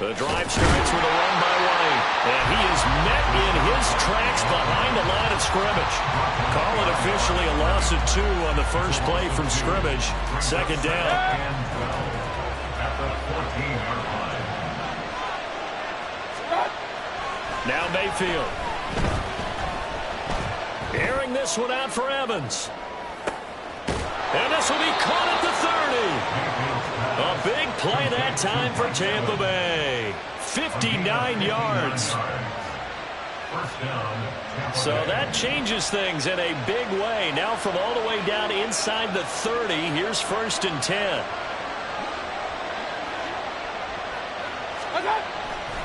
The drive starts with a run by White. And he is met in his tracks behind the line of scrimmage. Call it officially a loss of 2 on the first play from scrimmage. Second down. Now Mayfield. Airing this one out for Evans. And this will be caught at the 30. A big play that time for Tampa Bay. 59 yards. So that changes things in a big way. Now from all the way down inside the 30, here's 1st and 10.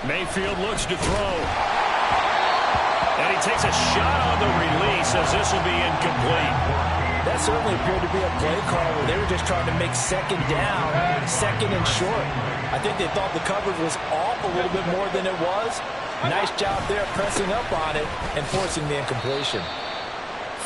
Mayfield looks to throw. And he takes a shot on the release as this will be incomplete. That certainly appeared to be a play call where they were just trying to make second down, second and short. I think they thought the coverage was off a little bit more than it was. Nice job there pressing up on it and forcing the incompletion.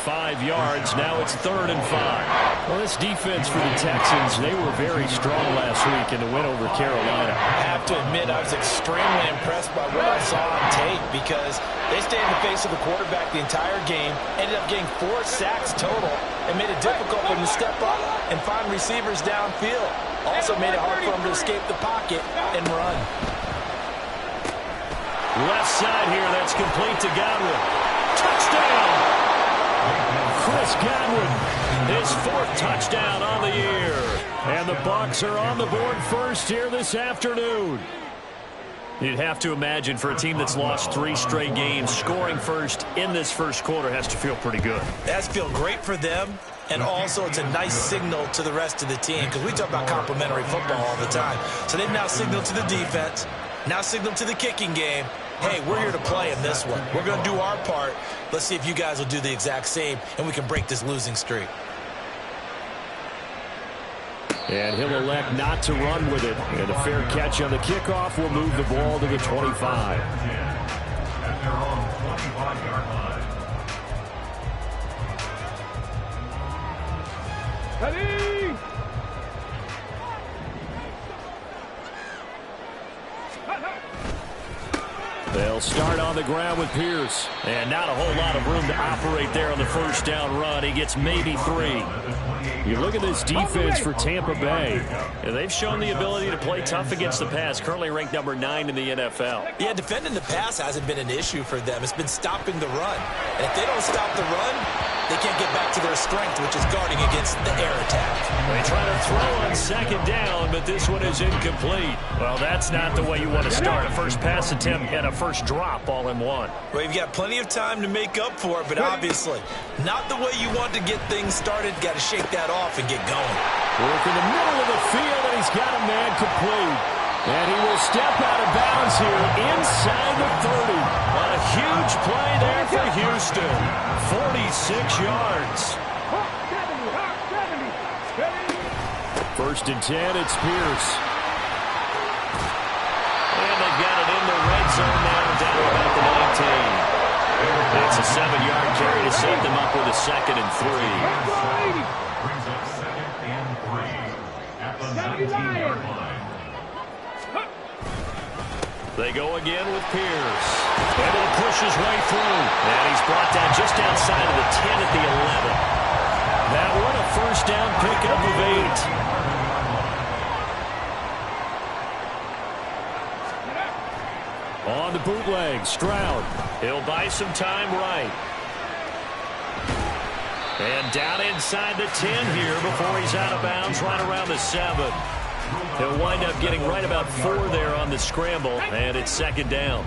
5 yards. Now it's 3rd and 5. Well, this defense for the Texans, they were very strong last week in the win over Carolina. I have to admit, I was extremely impressed by what I saw on tape because they stayed in the face of the quarterback the entire game, ended up getting 4 sacks total, and made it difficult for them to step up and find receivers downfield. Also made it hard for them to escape the pocket and run. Left side here, that's complete to Godwin. Touchdown! Chris Godwin, his 4th touchdown on the year. And the Bucs are on the board first here this afternoon. You'd have to imagine for a team that's lost 3 straight games, scoring first in this first quarter has to feel pretty good. That's feel great for them, and also it's a nice signal to the rest of the team because we talk about complimentary football all the time. So they've now signaled to the defense, now signaled to the kicking game, hey, we're here to play in this one. We're going to do our part. Let's see if you guys will do the exact same, and we can break this losing streak. And he'll elect not to run with it. And a fair catch on the kickoff will move the ball to the 25. Ready? They'll start on the ground with Pierce. And not a whole lot of room to operate there on the first down run. He gets maybe 3. You look at this defense for Tampa Bay. And they've shown the ability to play tough against the pass. Currently ranked number 9 in the NFL. Yeah, defending the pass hasn't been an issue for them. It's been stopping the run. And if they don't stop the run, they can't get back to their strength, which is guarding against the air attack. They try to throw on second down, but this one is incomplete. Well, that's not the way you want to start. A first pass attempt and a first drop all in one. Well, you've got plenty of time to make up for it, but obviously not the way you want to get things started. Got to shake that off and get going. Work in the middle of the field, and he's got a man complete. And he will step out of bounds here inside the 30. A huge play there for Houston. 46 yards. 1st and 10, it's Pierce. And they got it in the red zone now down about the 19. It's a 7-yard carry to set them up with a 2nd and 3. Brings up 2nd and 3 at the 19-yard line. They go again with Pierce. Able to push his way through. And he's brought down just outside of the 10 at the 11. That one a first down pickup of 8. On the bootleg, Stroud. He'll buy some time right. And down inside the 10 here before he's out of bounds right around the 7. He'll wind up getting right about 4 there on the scramble, and it's 2nd down.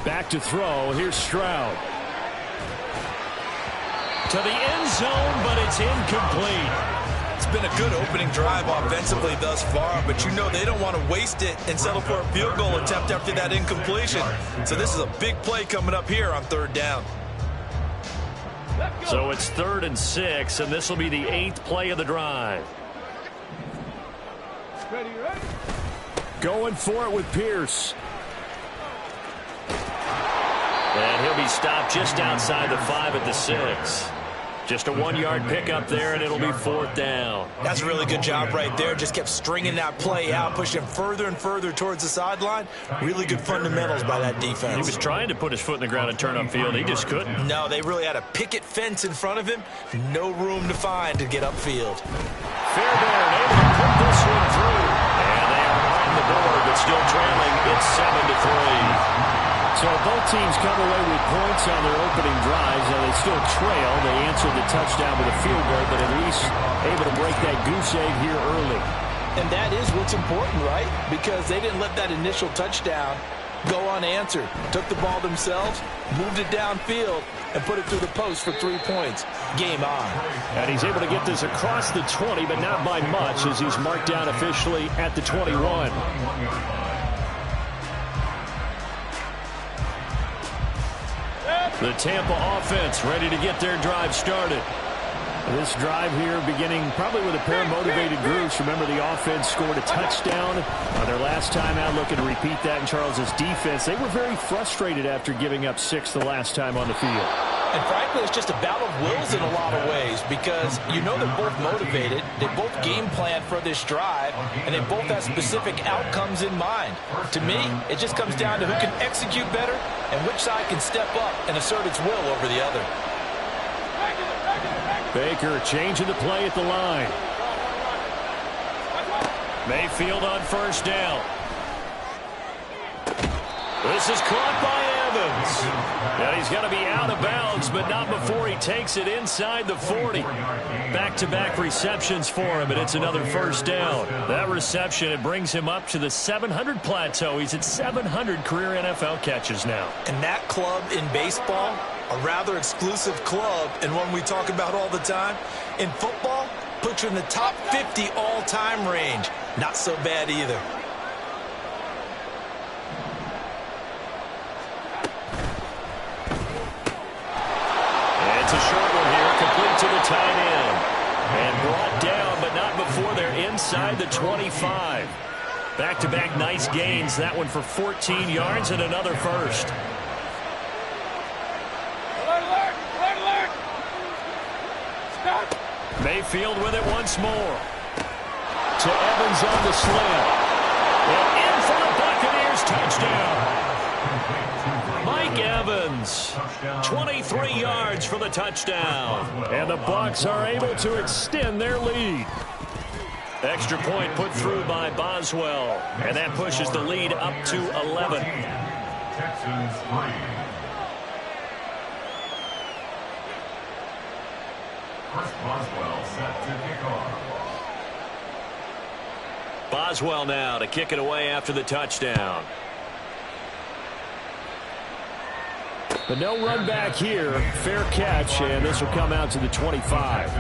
Back to throw. Here's Stroud. To the end zone, but it's incomplete. It's been a good opening drive offensively thus far, but you know they don't want to waste it and settle for a field goal attempt after that incompletion. So this is a big play coming up here on 3rd down. So it's 3rd and 6, and this will be the 8th play of the drive. Going for it with Pierce. And he'll be stopped just outside the 5 at the 6. Just a 1-yard pickup there, and it'll be 4th down. That's a really good job right there. Just kept stringing that play out, pushing him further and further towards the sideline. Really good fundamentals by that defense. He was trying to put his foot in the ground and turn upfield. He just couldn't. No, they really had a picket fence in front of him. No room to find to get upfield. Fairbairn able to put this one through. And they are on the board, but still trailing. It's 7-3. So both teams come away with points on their opening drives. Now they still trail. They answered the touchdown with a field goal, but at least able to break that goose egg here early. And that is what's important, right? Because they didn't let that initial touchdown go unanswered. Took the ball themselves, moved it downfield, and put it through the post for 3 points. Game on. And he's able to get this across the 20, but not by much, as he's marked down officially at the 21. The Tampa offense ready to get their drive started. This drive here beginning probably with a pair of motivated groups. Remember, the offense scored a touchdown on their last time out, looking to repeat that in Charles's defense. They were very frustrated after giving up 6 the last time on the field. And frankly, it's just a battle of wills in a lot of ways, because you know they're both motivated, they both game plan for this drive, and they both have specific outcomes in mind. To me, it just comes down to who can execute better and which side can step up and assert its will over the other. Baker changing the play at the line. Mayfield on 1st down. This is caught by Evans. And he's got to be out of bounds, but not before he takes it inside the 40. Back-to-back receptions for him, and it's another 1st down. That reception, it brings him up to the 700 plateau. He's at 700 career NFL catches now. And that club in baseball, a rather exclusive club, and one we talk about all the time. In football, puts you in the top 50 all-time range. Not so bad either. It's a short one here, complete to the tight end. And brought down, but not before they're inside the 25. Back-to-back nice gains. That one for 14 yards and another 1st. Mayfield with it once more. To Evans on the slant. And in for the Buccaneers, touchdown. Mike Evans, 23 yards for the touchdown. And the Bucs are able to extend their lead. Extra point put through by Boswell. And that pushes the lead up to 11. Texans 3. Chris Boswell set to kick off. Boswell now to kick it away after the touchdown. But no run back here. Fair catch, and this will come out to the 25.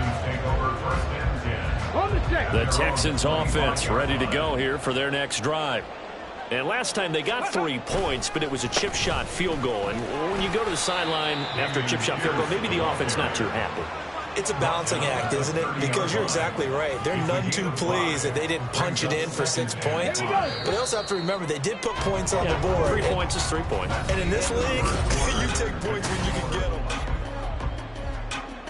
The Texans offense ready to go here for their next drive. And last time they got 3 points, but it was a chip shot field goal. And when you go to the sideline after a chip shot field goal, maybe the offense not too happy. It's a balancing act, isn't it? Because you're exactly right. They're none too pleased that they didn't punch it in for 6 points. But they also have to remember they did put points on the board. 3 points is 3 points. And in this league, you take points when you can get them.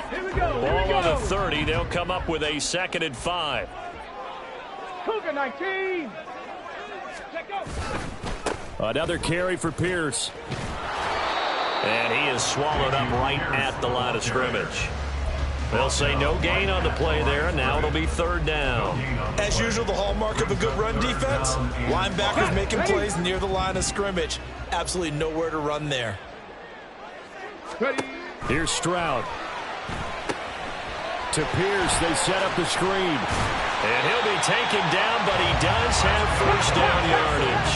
Here we go. Ball on the 30. They'll come up with a 2nd and 5. Cougar 19. Let go. Another carry for Pierce. And he is swallowed up right at the line of scrimmage. They'll say no gain on the play there, and now it'll be 3rd down. As usual, the hallmark of a good run defense, linebackers making plays near the line of scrimmage. Absolutely nowhere to run there. Here's Stroud. To Pierce, they set up the screen. And he'll be taken down, but he does have 1st down yardage.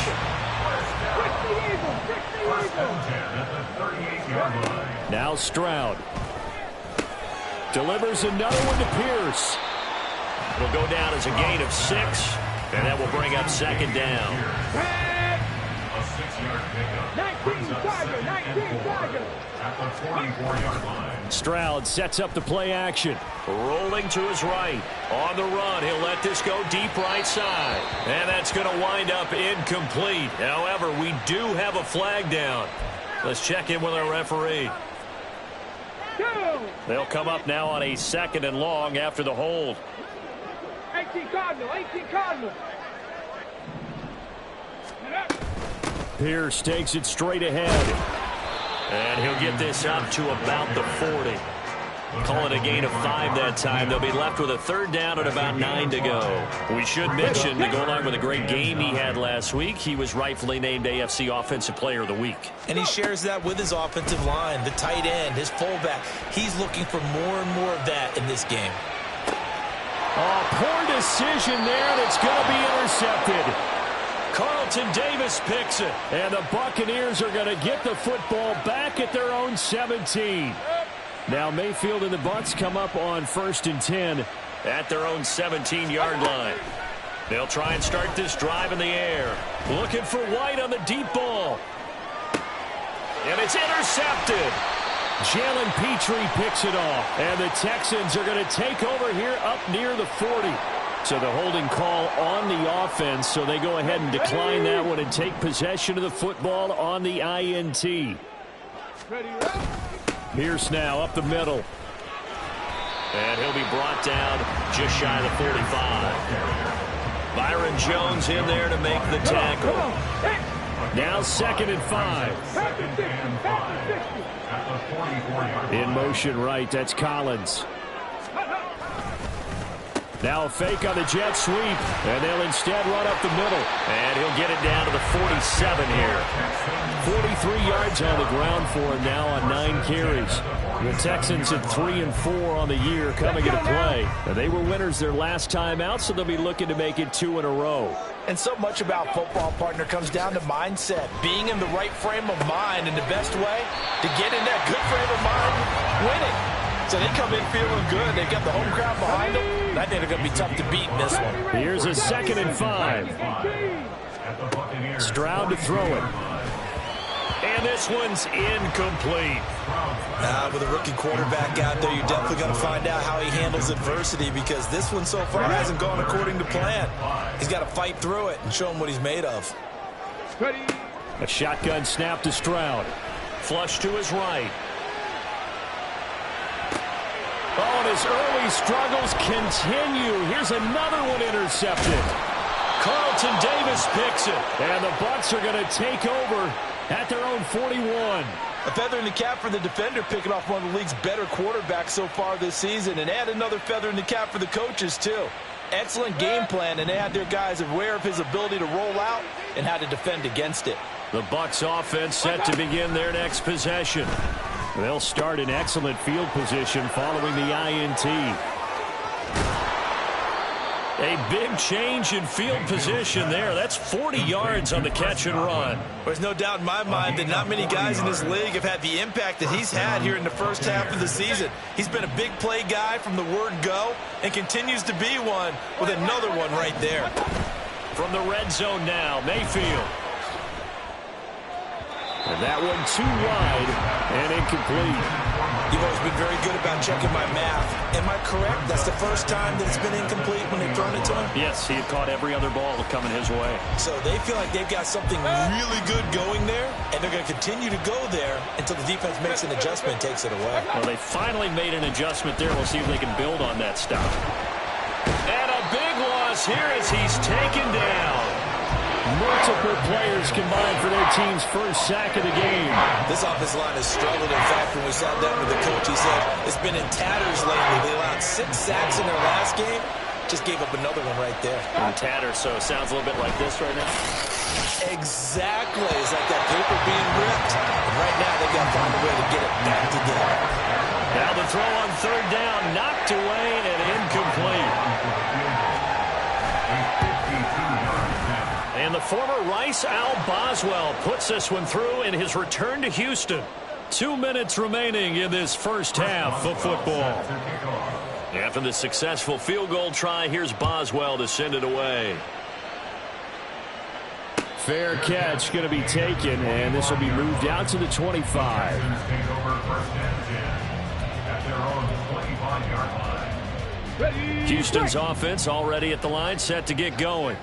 Now Stroud. Delivers another one to Pierce. It'll go down as a gain of 6, and that will bring up 2nd down. A 6-yard pickup brings up 2nd and 4 at the 24-yard line. Stroud sets up the play action. Rolling to his right. On the run, he'll let this go deep right side. And that's going to wind up incomplete. However, we do have a flag down. Let's check in with our referee. They'll come up now on a 2nd and long after the hold. 18 Cardinal, 18 Cardinal. Pierce takes it straight ahead. And he'll get this up to about the 40. Call it a gain of 5 that time. They'll be left with a 3rd down and about 9 to go. We should mention, to go along with a great game he had last week, he was rightfully named AFC Offensive Player of the Week. And he shares that with his offensive line, the tight end, his fullback. He's looking for more and more of that in this game. Oh, poor decision there, and it's going to be intercepted. Carlton Davis picks it, and the Buccaneers are going to get the football back at their own 17. Now Mayfield and the Bucs come up on 1st and 10 at their own 17-yard line. They'll try and start this drive in the air. Looking for White on the deep ball. And it's intercepted. Jalen Petrie picks it off, and the Texans are going to take over here up near the 40. So the holding call on the offense, so they go ahead and decline that one and take possession of the football on the INT. Pierce now up the middle. And he'll be brought down just shy of the 45. Byron Jones in there to make the tackle. Now 2nd and 5. In motion right, that's Collins. Now a fake on the jet sweep, and they'll instead run up the middle. And he'll get it down to the 47 here. 43 yards on the ground for him now on 9 carries. The Texans at 3-4 on the year coming into play. They were winners their last time out, so they'll be looking to make it 2 in a row. And so much about football, partner, comes down to mindset. Being in the right frame of mind, and the best way to get in that good frame of mind, winning. So they come in feeling good. They've got the home crowd behind them. And I think they're going to be tough to beat in this one. Here's a 2nd and 5. Stroud to throw it. And this one's incomplete. With a rookie quarterback out there, you're definitely going to find out how he handles adversity, because this one so far hasn't gone according to plan. He's got to fight through it and show him what he's made of. A shotgun snap to Stroud. Flush to his right. Oh, and his early struggles continue. Here's another one intercepted. Carlton Davis picks it. And the Bucs are going to take over at their own 41. A feather in the cap for the defender, picking off one of the league's better quarterbacks so far this season. And add another feather in the cap for the coaches, too. Excellent game plan, and they had their guys aware of his ability to roll out and how to defend against it. The Bucs offense set to begin their next possession. They'll start in excellent field position following the INT. A big change in field position there. That's 40 yards on the catch and run. There's no doubt in my mind that not many guys in this league have had the impact that he's had here in the first half of the season. He's been a big play guy from the word go and continues to be one with another one right there. From the red zone now, Mayfield. And that one too wide and incomplete. You've always been very good about checking my math. Am I correct? That's the first time that it's been incomplete when they've thrown it to him? Yes, he had caught every other ball coming his way. So they feel like they've got something really good going there, and they're going to continue to go there until the defense makes an adjustment and takes it away. Well, they finally made an adjustment there. We'll see if they can build on that stuff. And a big loss here as he's taken down. Multiple players combined for their team's first sack of the game. This offensive line has struggled. In fact, when we sat down with the coach, he said it's been in tatters lately. They allowed 6 sacks in their last game. Just gave up another one right there. In tatters, so it sounds a little bit like this right now. Exactly. It's like that paper being ripped. And right now, they've got to find a way to get it back together. Now the throw on 3rd down, knocked away and incomplete. And the former Rice Al Boswell puts this one through in his return to Houston. 2 minutes remaining in this first half of football. After the successful field goal try, here's Boswell to send it away. Fair catch going to be taken, and this will be moved out to the 25. Houston's offense already at the line, set to get going.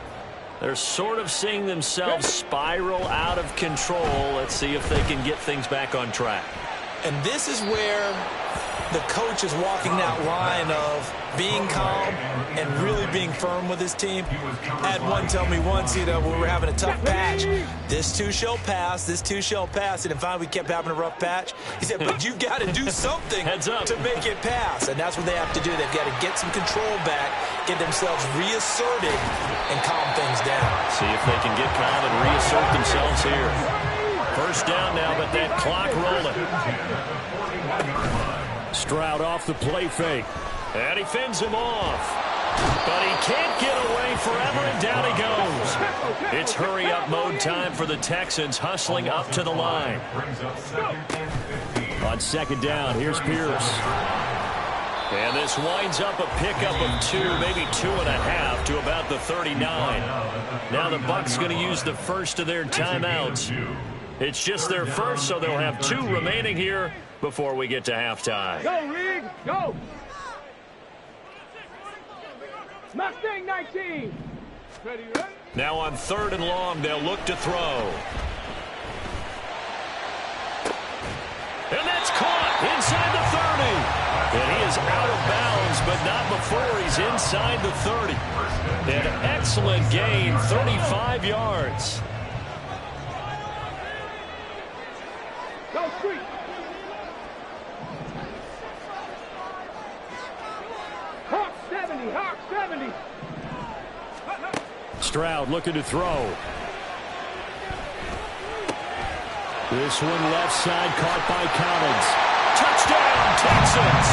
They're sort of seeing themselves spiral out of control. Let's see if they can get things back on track. And this is where the coach is walking that line of being calm and really being firm with his team. I had one tell me once, when we were having a tough patch, this too shall pass, this too shall pass. And finally, we kept having a rough patch. He said, but you've got to do something to make it pass. And that's what they have to do. They've got to get some control back, get themselves reasserted, and calm things down. See if they can get calm and reassert themselves here. First down now, but that clock rolling. Stroud off the play fake. And he fends him off. But he can't get away forever, and down he goes. It's hurry-up mode time for the Texans, hustling up to the line. On second down, here's Pierce. And this winds up a pickup of 2, maybe 2.5 to about the 39. Now the Bucs going to use the first of their timeouts. It's just their first, so they'll have 2 remaining here before we get to halftime. Go, Reed, go! Mustang 19. Ready, ready? Now on 3rd and long, they'll look to throw. And that's caught inside the 30. And he is out of bounds, but not before he's inside the 30. An excellent gain, 35 yards. Go, Street. Hawk 70, Hawk 70. Stroud looking to throw. This one left side caught by Collins. Touchdown, Texans!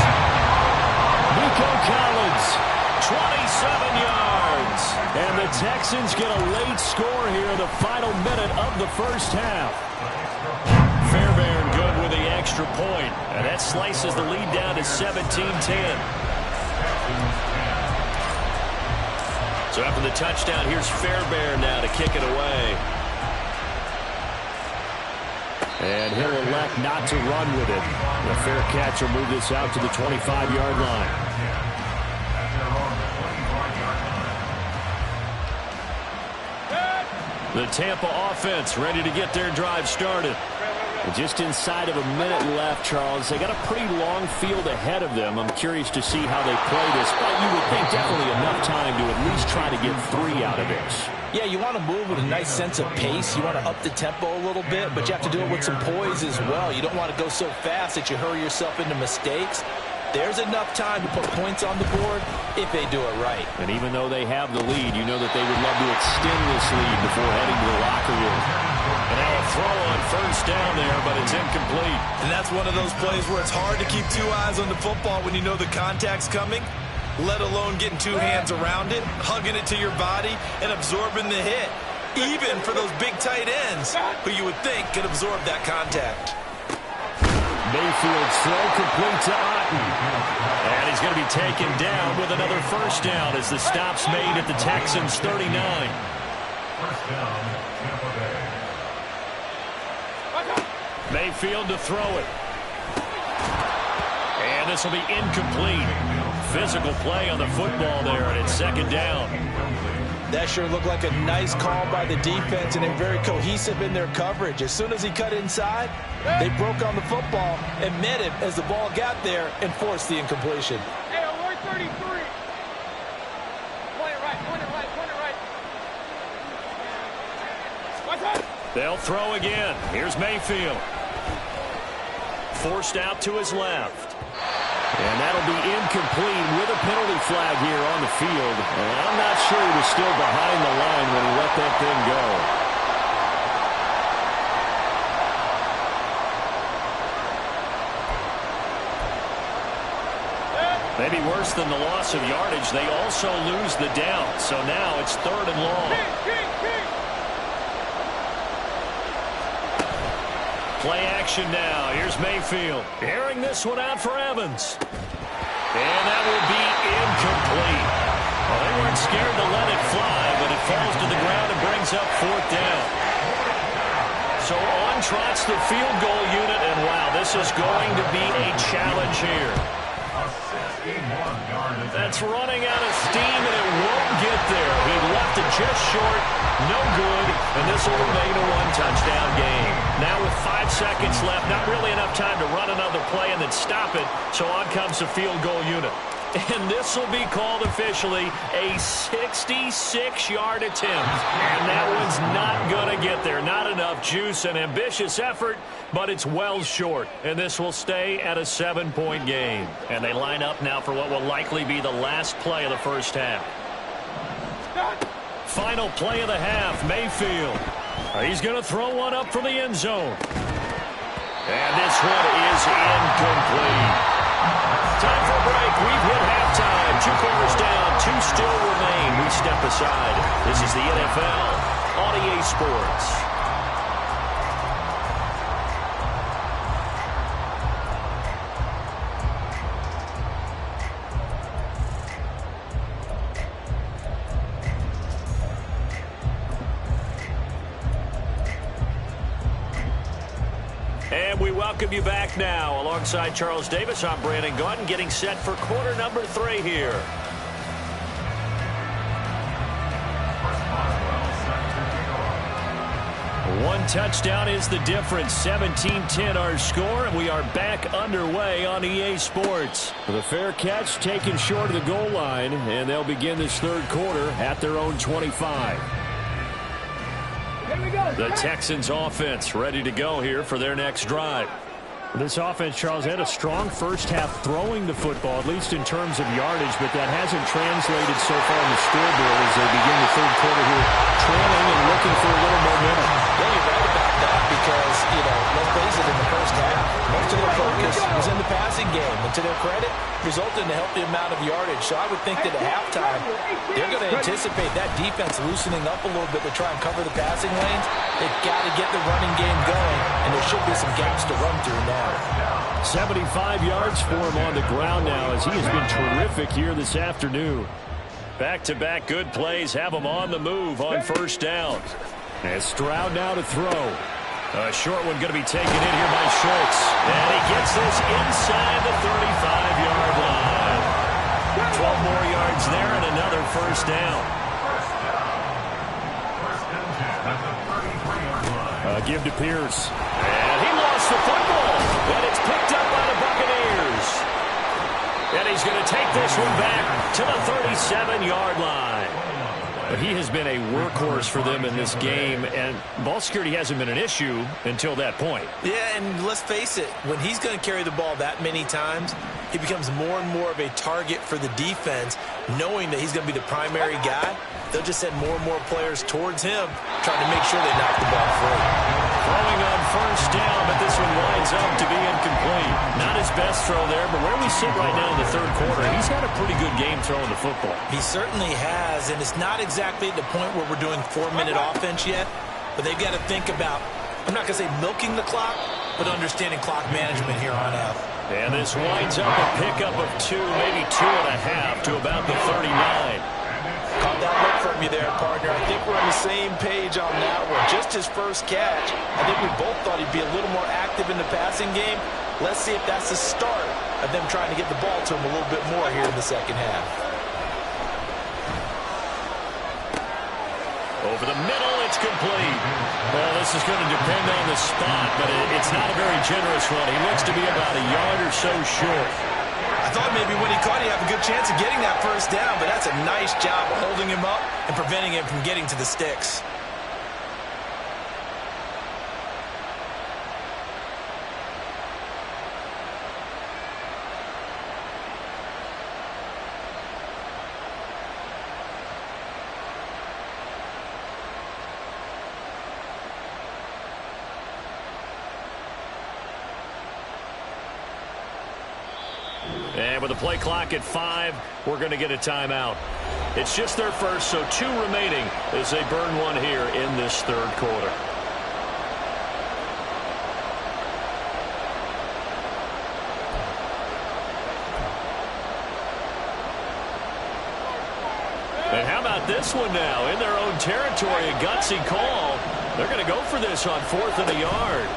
Nico Collins, 27 yards. And the Texans get a late score here in the final minute of the first half. Fairbairn good with the extra point. And that slices the lead down to 17-10. So after the touchdown, here's Fairbairn now to kick it away. And he'll elect not to run with it. The fair catch will move this out to the 25-yard line. The Tampa offense ready to get their drive started. And just inside of a minute left, Charles. They got a pretty long field ahead of them. I'm curious to see how they play this, but you would think definitely enough time to at least try to get 3 out of this. Yeah, you want to move with a nice sense of pace. You want to up the tempo a little bit, but you have to do it with some poise as well. You don't want to go so fast that you hurry yourself into mistakes. There's enough time to put points on the board if they do it right. And even though they have the lead, you know that they would love to extend this lead before heading to the locker room. And now a throw on first down there, but it's incomplete. And that's one of those plays where it's hard to keep 2 eyes on the football when you know the contact's coming, let alone getting 2 hands around it, hugging it to your body, and absorbing the hit. Even for those big tight ends who you would think could absorb that contact. Mayfield's throw complete to Otten. And he's going to be taken down with another first down as the stop's made at the Texans' 39. First down, Tampa Bay. Mayfield to throw it. And this will be incomplete. Physical play on the football there, and it's second down. That sure looked like a nice call by the defense, and they're very cohesive in their coverage. As soon as he cut inside, they broke on the football and met him as the ball got there and forced the incompletion. Hey, alert 33. Point it right, point it right, point it right. Watch out. They'll throw again. Here's Mayfield. Forced out to his left. And that'll be incomplete with a penalty flag here on the field. And I'm not sure he was still behind the line when he let that thing go. Maybe worse than the loss of yardage, they also lose the down. So now it's 3rd and long. Play action now. Here's Mayfield. Airing this one out for Evans. And that will be incomplete. Well, they weren't scared to let it fly, but it falls to the ground and brings up 4th down. So on trots the field goal unit, and wow, this is going to be a challenge here. That's running out of steam, and it won't get there. He left it just short. No good, and this will remain a one-touchdown game. Now with 5 seconds left, not really enough time to run another play and then stop it, so on comes the field goal unit. And this will be called officially a 66-yard attempt. And that one's not going to get there. Not enough juice, an ambitious effort, but it's well short. And this will stay at a 7-point game. And they line up now for what will likely be the last play of the first half. Final play of the half, Mayfield. He's going to throw one up from the end zone. And this one is incomplete. Time for a break. We've hit halftime. 2 quarters down. 2 still remain. We step aside. This is the NFL on EA Sports. And we welcome you back now. Alongside Charles Davis, I'm Brandon Gaudin, getting set for quarter number 3 here. One touchdown is the difference. 17-10 our score, and we are back underway on EA Sports. The fair catch taken short of the goal line, and they'll begin this third quarter at their own 25. The Texans offense ready to go here for their next drive. This offense, Charles, had a strong first half throwing the football, at least in terms of yardage, but that hasn't translated so far on the scoreboard as they begin the third quarter here, trailing and looking for a little momentum. Yeah, you're right about that because, let's face it, in the first half, most of their focus was in the passing game. And to their credit, resulted in a healthy amount of yardage. So I would think that at halftime, they're going to anticipate that defense loosening up a little bit to try and cover the passing lanes. They've got to get the running game going, and there should be some gaps to run through now. 75 yards for him on the ground now as he has been terrific here this afternoon. Back-to-back good plays have him on the move on first down. And Stroud now to throw. A short one going to be taken in here by Schultz. And he gets this inside the 35-yard line. 12 more yards there and another first down. Give to Pierce. And he lost the football. And it's picked up by the Buccaneers. And he's going to take this one back to the 37-yard line. He has been a workhorse for them in this game, and ball security hasn't been an issue until that point. Yeah, and let's face it, when he's going to carry the ball that many times, he becomes more and more of a target for the defense, knowing that he's going to be the primary guy. They'll just send more and more players towards him, trying to make sure they knock the ball free. Throwing on first down, but this one winds up to be incomplete. Not his best throw there, but where we sit right now in the third quarter, he's had a pretty good game throwing the football. He certainly has, and it's not exactly at the point where we're doing 4-minute offense yet, but they've got to think about, I'm not going to say milking the clock, but understanding clock management here on out. And this winds up a pickup of 2, maybe 2.5 to about the 39. Caught that look from you there, partner. I think we're on the same page on that one. Just his first catch. I think we both thought he'd be a little more active in the passing game. Let's see if that's the start of them trying to get the ball to him a little bit more here in the second half. Over the middle, it's complete. Well, this is going to depend on the spot, but it's not a very generous one. He looks to be about a yard or so short. I thought maybe when he caught, he'd have a good chance of getting that first down, but that's a nice job of holding him up and preventing him from getting to the sticks. And with the play clock at 5, we're going to get a timeout. It's just their first, so 2 remaining as they burn one here in this third quarter. And how about this one now? In their own territory, a gutsy call. They're going to go for this on 4th and a yard.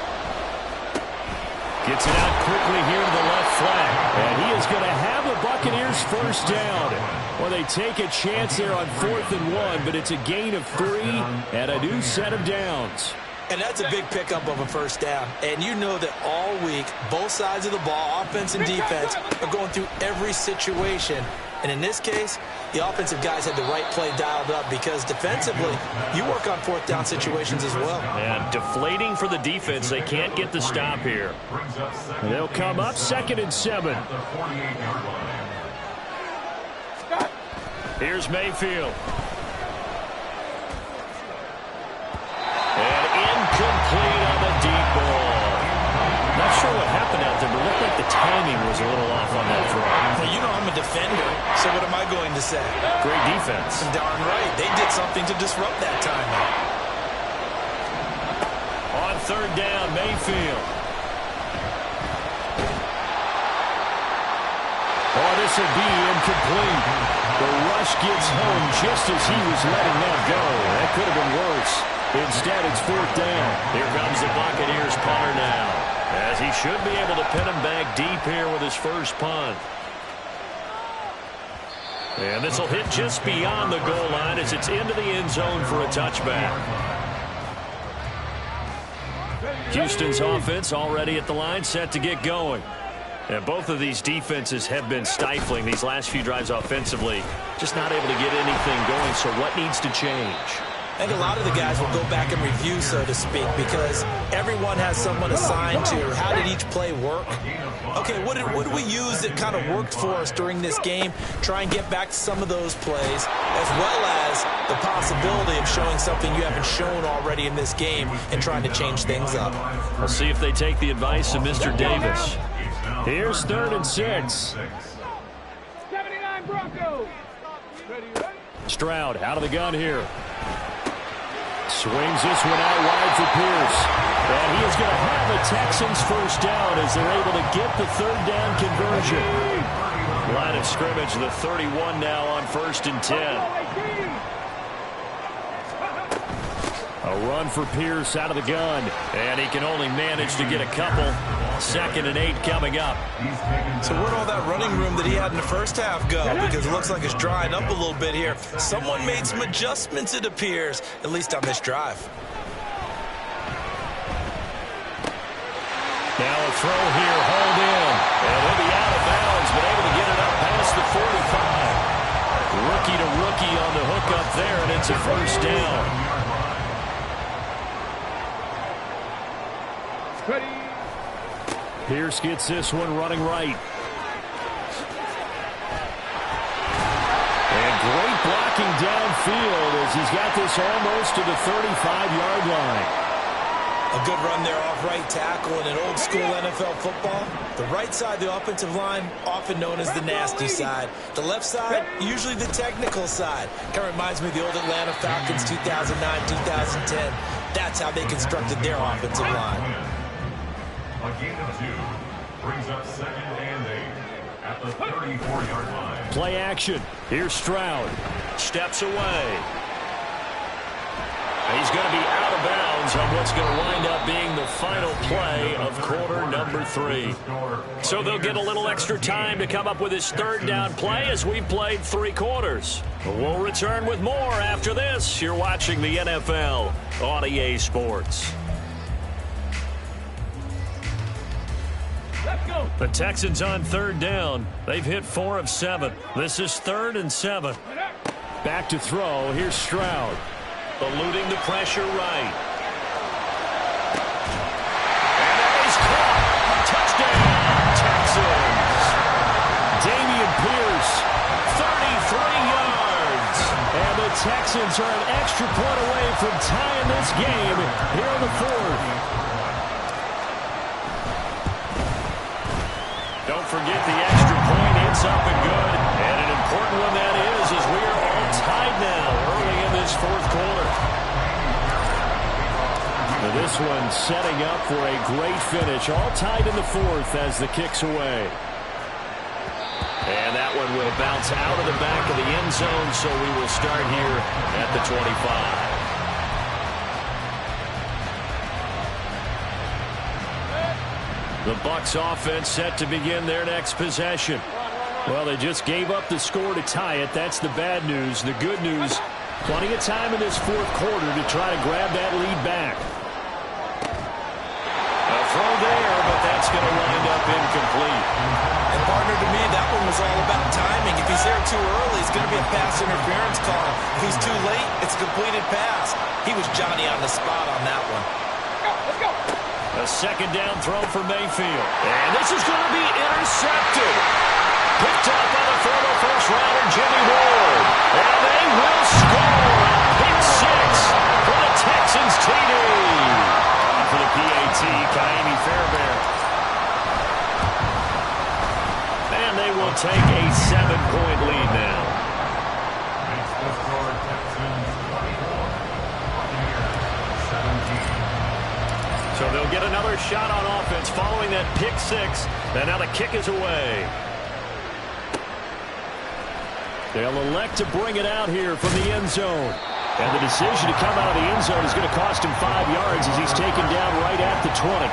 Gets it out quickly here to the left flank. And he is going to have the Buccaneers first down. Well, they take a chance there on 4th and 1, but it's a gain of 3 and a new set of downs. And that's a big pickup of a first down. And you know that all week, both sides of the ball, offense and defense, are going through every situation. And in this case, the offensive guys had the right play dialed up because defensively, you work on 4th down situations as well. And deflating for the defense. They can't get the stop here. And they'll come up 2nd and 7. Here's Mayfield. And incomplete on the deep ball. Not sure what happened out there, but it looked like the timing was a little off on that throw. Well, you know I'm a defender, so what am I going to say? Great defense. Darn right. They did something to disrupt that timing. On 3rd down, Mayfield. Oh, this will be incomplete. The rush gets home just as he was letting that go. That could have been worse. Instead, it's 4th down. Here comes the Buccaneers punter now, as he should be able to pin him back deep here with his first punt. And this will hit just beyond the goal line as it's into the end zone for a touchback. Houston's offense already at the line, set to get going. And both of these defenses have been stifling these last few drives offensively. Just not able to get anything going, so what needs to change? I think a lot of the guys will go back and review, so to speak, because everyone has someone assigned to how did each play work. Okay, what did we use that kind of worked for us during this game? Try and get back to some of those plays, as well as the possibility of showing something you haven't shown already in this game and trying to change things up. We'll see if they take the advice of Mr. Davis. Here's 3rd and 6. 79 Broncos. Stroud out of the gun here. Swings this one out wide for Pierce. And he is going to have the Texans first down as they're able to get the 3rd down conversion. Line of scrimmage, the 31 now on 1st and 10. A run for Pierce out of the gun. And he can only manage to get a couple. 2nd and 8 coming up. So where'd all that running room that he had in the first half go? Because it looks like it's drying up a little bit here. Someone made some adjustments, it appears, at least on this drive. Now a throw here, hauled in. And he'll be out of bounds, but able to get it up past the 45. Rookie to rookie on the hook up there, and it's a first down. Pierce gets this one running right. And great blocking downfield as he's got this almost to the 35-yard line. A good run there off right tackle in an old school NFL football. The right side, the offensive line, often known as the nasty side. The left side, usually the technical side. Kind of reminds me of the old Atlanta Falcons 2009, 2010. That's how they constructed their offensive line. A gain of 2 brings up 2nd and 8 at the 34-yard line. Play action. Here's Stroud. Steps away. He's going to be out of bounds on what's going to wind up being the final play of quarter number 3. So they'll get a little extra time to come up with his 3rd down play as we've played 3 quarters. We'll return with more after this. You're watching the NFL on EA Sports. The Texans on 3rd down. They've hit 4 of 7. This is 3rd and 7. Back to throw. Here's Stroud. Eluding the pressure right. And that is caught. Touchdown, Texans. Damian Pierce, 33 yards. And the Texans are an extra point away from tying this game here in the 4th. Don't forget the extra point. It's up and good. And an important one that is as we are all tied now early in this 4th quarter. Now this one setting up for a great finish. All tied in the 4th as the kick's away. And that one will bounce out of the back of the end zone, so we will start here at the 25. The Bucs offense set to begin their next possession. Well, they just gave up the score to tie it. That's the bad news. The good news, plenty of time in this fourth quarter to try to grab that lead back. A throw there, but that's going to wind up incomplete. And partner, to me, that one was all about timing. If he's there too early, it's going to be a pass interference call. If he's too late, it's a completed pass. He was Johnny on the spot on that one. Let's go. A second down throw for Mayfield. And this is going to be intercepted. Picked up by the former first-rounder Jimmy Ward. And they will score a pick six for the Texans TD. For the PAT, Kaimi Fairbairn. And they will take a 7-point lead now. Makes the score Texans 24, Buccaneers 17. So they'll get another shot on offense following that pick six. And now the kick is away. They'll elect to bring it out here from the end zone. And the decision to come out of the end zone is going to cost him 5 yards as he's taken down right at the 20.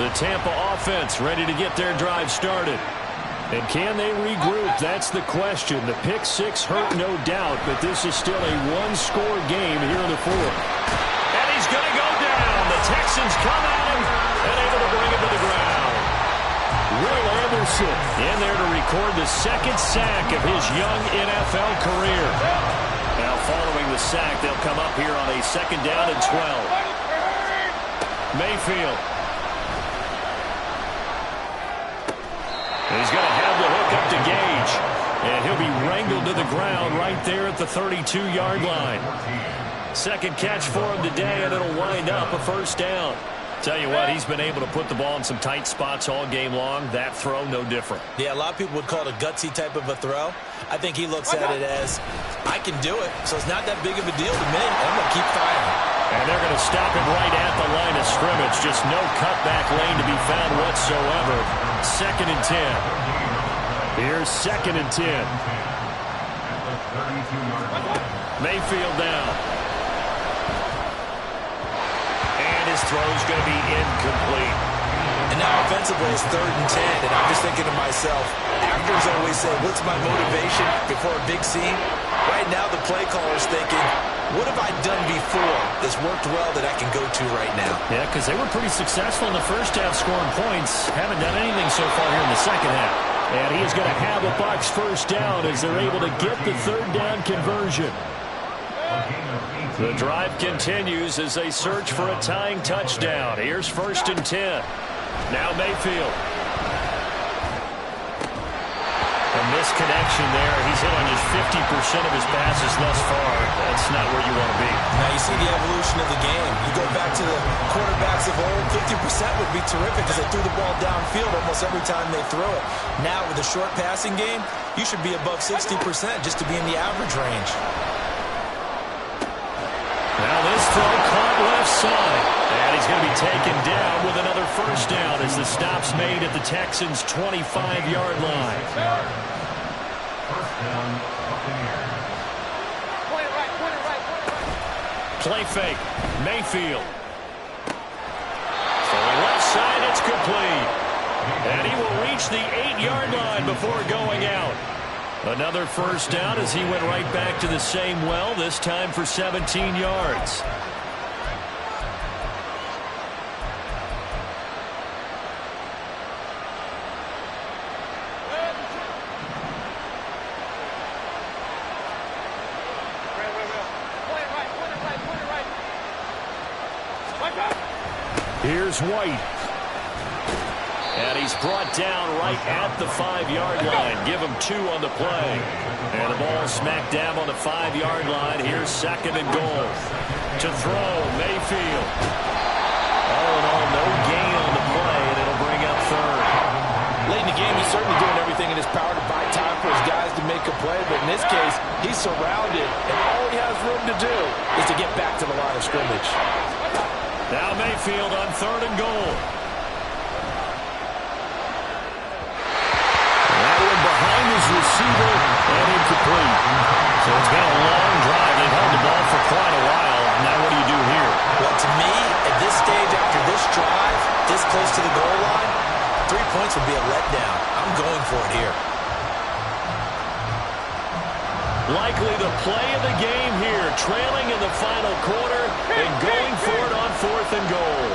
The Tampa offense ready to get their drive started. And can they regroup? That's the question. The pick six hurt, no doubt, but this is still a one-score game here in the fourth. And he's going to go down. The Texans come at him and able to bring him to the ground. Will Anderson in there to record the second sack of his young NFL career. Now following the sack, they'll come up here on a second down and 12. Mayfield. He's going to have the hook up to Gage. And he'll be wrangled to the ground right there at the 32-yard line. Second catch for him today, and it'll wind up a first down. Tell you what, he's been able to put the ball in some tight spots all game long. That throw, no different. Yeah, a lot of people would call it a gutsy type of a throw. I think he looks at it as, I can do it, so it's not that big of a deal to me. I'm going to keep firing. And they're going to stop him right at the line of scrimmage. Just no cutback lane to be found whatsoever. Second and 10. Here's second and 10. Mayfield down. His throw's going to be incomplete. And now offensively it's third and 10, and I'm just thinking to myself, actors always say, what's my motivation before a big scene? Right now the play caller's thinking, what have I done before that's worked well that I can go to right now? Yeah, because they were pretty successful in the first half scoring points. Haven't done anything so far here in the second half. And he is going to have a Bucs first down as they're able to get the third down conversion. The drive continues as they search for a tying touchdown. Here's first and 10. Now Mayfield. A misconnection there. He's hit on just 50% of his passes thus far. That's not where you want to be. Now you see the evolution of the game. You go back to the quarterbacks of old, 50% would be terrific because they threw the ball downfield almost every time they throw it. Now with a short passing game, you should be above 60% just to be in the average range. Now this throw caught left side. And he's going to be taken down with another first down as the stop's made at the Texans' 25-yard line. First down, Buccaneers. Point it right. Play fake. Mayfield. Throwing left side, it's complete. And he will reach the 8-yard line before going out. Another first down as he went right back to the same well, this time for 17 yards. Here's White. And he's brought down right at the 5-yard line. Give him 2 on the play. And the ball smack dab on the 5-yard line. Here's second and goal. To throw, Mayfield. All in all, no gain on the play, and it'll bring up third. Late in the game, he's certainly doing everything in his power to buy time for his guys to make a play. But in this case, he's surrounded, and all he has room to do is to get back to the line of scrimmage. Now Mayfield on third and goal. That one behind his receiver and incomplete. So it's been a long drive. They've held the ball for quite a while. Now what do you do here? Well, to me, at this close to the goal line, 3 points would be a letdown. I'm going for it here. Likely the play of the game here, trailing in the final quarter and going for it on 4th and goal.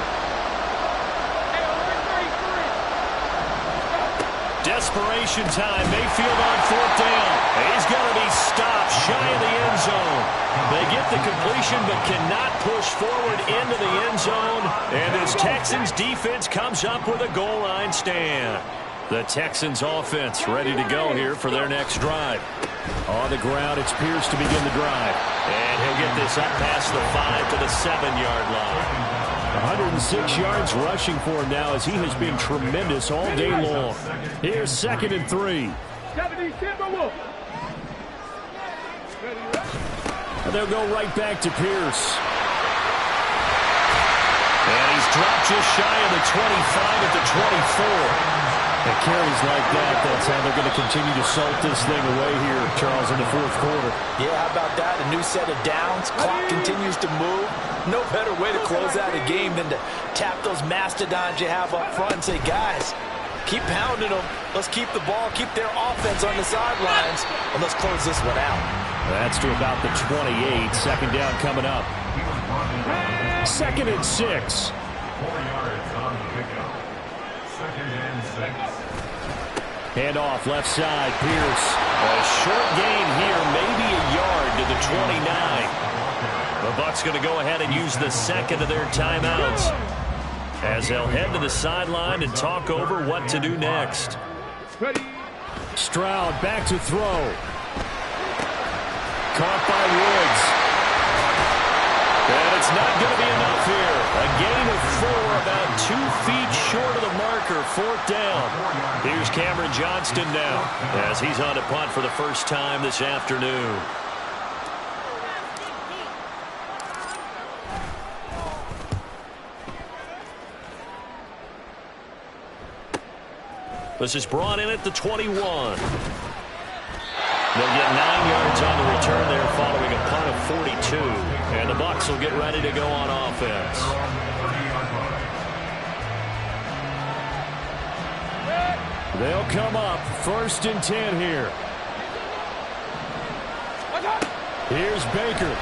Desperation time. Mayfield on 4th down. He's going to be stopped shy of the end zone. They get the completion but cannot push forward into the end zone. And this Texans defense comes up with a goal line stand. The Texans offense ready to go here for their next drive. On the ground, it's Pierce to begin the drive. And he'll get this up past the 5 to the 7-yard line. 106 yards rushing for him now as he has been tremendous all day long. Here's 2nd and 3. And they'll go right back to Pierce. And he's dropped just shy of the 25 at the 24. And carries like that, that's how they're going to continue to salt this thing away here, Charles, in the 4th quarter. Yeah, how about that? A new set of downs. Clock continues to move. No better way to close out a game than to tap those mastodons you have up front and say, guys, keep pounding them. Let's keep the ball, keep their offense on the sidelines, and let's close this one out. That's to about the 28. 2nd down coming up. 2nd and 6. 4 yards on the pickup. 2nd and 6. Hand off left side, Pierce. A short gain here, maybe a yard to the 29. The Bucs going to go ahead and use the 2nd of their timeouts as they'll head to the sideline and talk over what to do next. Stroud back to throw. Caught by Woods. And it's not going to be enough here. A gain of 4, about 2 feet short of the marker, 4th down. Here's Cameron Johnston now as he's on to punt for the first time this afternoon. This is brought in at the 21. They'll get 9 yards on the return there following a punt of 42. And the Bucs will get ready to go on offense. They'll come up 1st and 10 here. Here's Baker.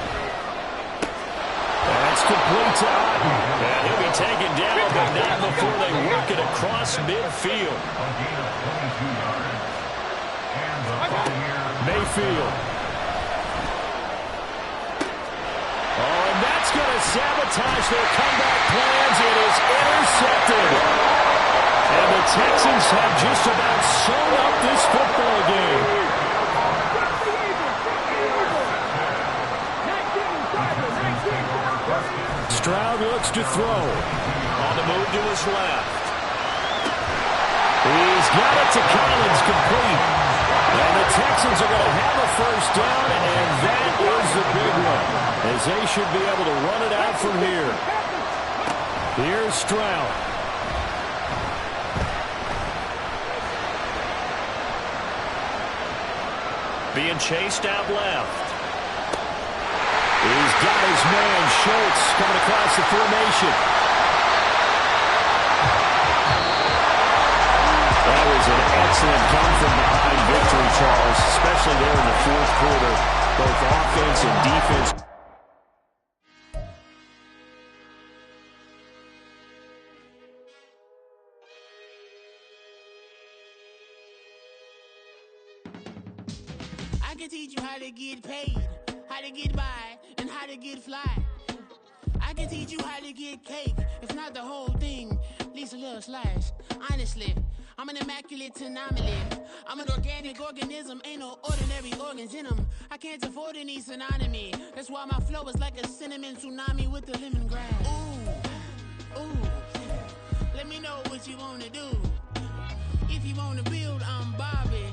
That's complete to Otten. And he'll be taken down, but not before they work it across midfield. Mayfield. Oh, and that's going to sabotage their comeback plans. It is intercepted. And the Texans have just about sewn up this football game. Stroud looks to throw. On the move to his left. He's got it to Collins, complete. And the Texans are going to have a 1st down, and that is the big one, as they should be able to run it out from here. Here's Stroud. Being chased out left. He's got his man, Schultz, coming across the formation. That was an excellent come-from-behind victory, Charles, especially there in the 4th quarter, both offense and defense. I can teach you how to get paid, how to get by, and how to get fly. I can teach you how to get cake, if not the whole thing, at least a little slice. Honestly, I'm an immaculate anomaly. I'm an organic organism, ain't no ordinary organs in them. I can't afford any synonymy. That's why my flow is like a cinnamon tsunami with the lemongrass. Ooh, ooh, let me know what you wanna do. If you wanna build, I'm Bobby.